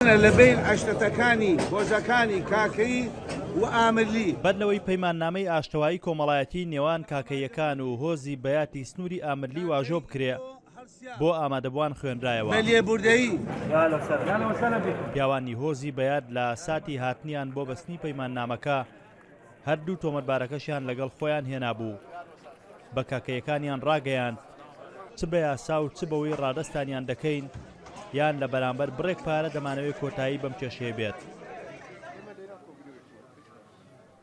لەبین ئاشتەکانی هۆزەکانی کاکەی و ئامرلی بەرنەوەی پەیماننامەی ئاشتەوایی کۆمەڵایەتی نێوان کاکەیەکان و هۆزی بەیاتی سنووری ئامرلی واژۆ بکرێ بۆ ئامادەبوان خوێنرایەوە. بە لێبوردەیی پیاوانی هۆزی بەیات لە ساتی هاتنیان بۆ بەستنی پەیماننامەکە هەردوو تۆمەتبارەکەشیان لەگەڵ خۆیان هێنابوو، بە کاکەیەکانیان ڕاگەیاند چ بە یاسا و چ بەوەی ڕادەستانیان دەکەین یان لە بەرامبەر بڕێک پارە دەمانەوێت کۆتایی بەم کێشەیە بێت.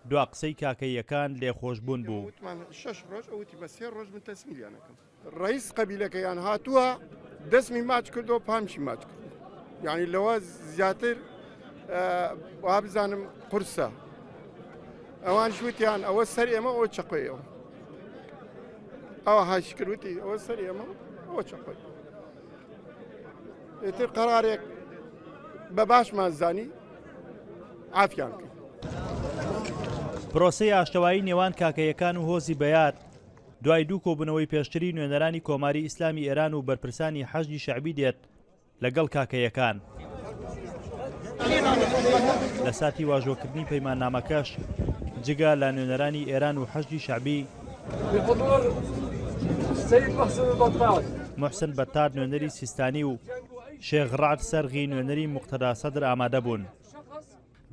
دوا قسەی کاکەیەکان لێخۆشبوون بوو. 6 ڕۆژ ئەوتی بە 3 ڕۆژ من تەسمیلیانەکەم. ڕئیس قەبیلەکەیان هاتووە دەستمی ماچ کردەوە پامشی ماچ کرد. یعنی لەوە زیاتر وا بزانم قورسە. ئەوان شوتیان ئەوە سەر ئێمە ئەوە چەقۆیەوە. ئەوە هاش کردوتی ئەوە سەر ئێمە ئەوە چەقۆی. ئێتر قەرارێک بە باشمان زانی عافیان کرد. پرۆسەی ئاشتەوایی نێوان کاکەیەکان و هۆزی بەیات دوای دوو کۆبوونەوەی پێشتری نوێنەرانی کۆماری ئیسلامی ئێران و بەرپرسانی حەشدی شەعبی دێت لەگەڵ کاکەیەکان. لە ساتی واژۆکردنی پەیماننامەکەش جگا لە نوێنەرانی ئێران و حەشدی شەعبی محسن بەتار نوێنەری سیستانی و شێخ ڕعد سەرغی نوێنەری موقتەدا سەدر ئامادە بوون.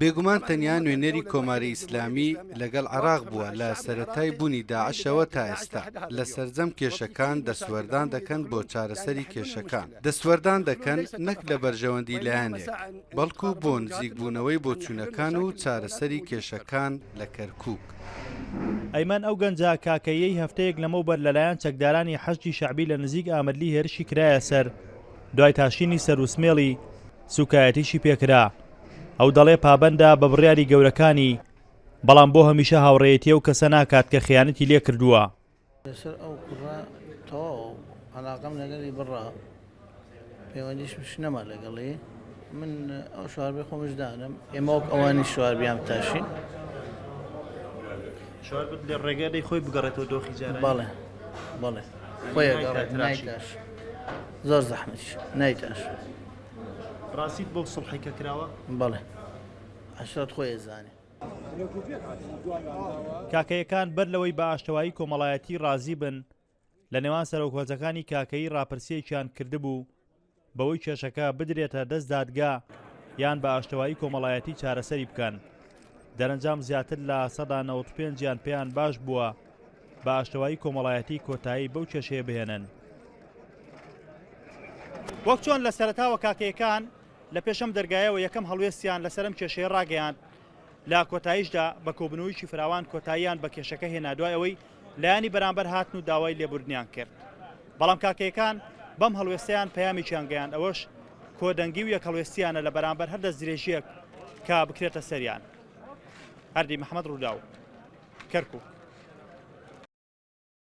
بێگومان تەنیا نوێنەری کۆماری ئیسلامی لەگەڵ عێراق بووە لە سەرەتای بوونی داعشەوە تا ئێستا لە سەرجەم کێشەکان دەسوەردان دەکەن بۆ چارەسەری کێشەکان. دەسوەردان دەکەن نەک لە بەرژەوەندی لایەنێک بەڵکو بۆ نزیکبوونەوەی بۆچوونەکان و چارەسەری کێشەکان لە کەرکووک. ئەیمان ئەو گەنجا کاکەیەی هەفتەیەک لەمەوبەر لەلایەن چەکدارانی حەشدی شەعبی لە نزیک ئامرلی هێرشی کرایە سەر دوای تاشینی سەروسمێڵی سوکایەتیشی پێکرا. ئەو دەڵێ پابەندە بە بڕیاری گەورەکانی بەڵام بۆ هەمیشە هاوڕێیەتی ئەو کەسە ناکات کە خیانەتی لێ کردووە. لەسەر ئەو کوڕە تەواو عەلاقەم لەگەڵی بڕا پەیوەندیش نەما لەگەڵی من ئەو شواربێ خۆمش دانم ئێمە وەک ئەوانی شواربیان تاشین شوار لێ ڕێگەدەی خۆی بگەڕێتەوە دۆخی جاران. بەڵێ بەڵێ خۆی ئەگەڕێت نایتاش زۆر زەحمەتیش نایتاش. ڕاستیت بۆ سڵحێکە کراوە؟ بەڵێ عەشرەت خۆی زانێ. کاکەیەکان بەر لەوەی بە ئاشتەوایی کۆمەڵایەتی ڕازی بن لە نێوان سەرۆکۆزەکانی کاکەیی ڕاپرسیەکیان کردبوو بەوەی کێشەکە بدرێتە دەست دادگا یان بە ئاشتەوایی کۆمەڵایەتی چارەسەری بکەن. دەرەنجام زیاتر لە 95 پێیان باش بووە بە ئاشتەوایی کۆمەڵایەتی کۆتایی بەو کێشەیە بهێنن. وەک چۆن لە سەرەتاوە کاکەیەکان لە پێشەم دەرگایەوە یەکەم هەڵوێستیان لەسەرم کێشەیە ڕاگەیاند لە کۆتاییشدا بە کۆبنەوەیکی فراوان کۆتاییان بە کێشەکە هێنا دوای ئەوەی لایانی بەرامبەر هاتن و داوای لێبوردنیان کرد. بەڵام کاکەیەکان بەم هەڵوێستیان پەیامیان گەیاند ئەوەش کۆدەنگی و یەک هەڵوێستیانە لە بەرامبەر هەر دەستدرێژیەک کە بکرێتە سەریان. هەردی محەممەد ڕووداو کەرکووک.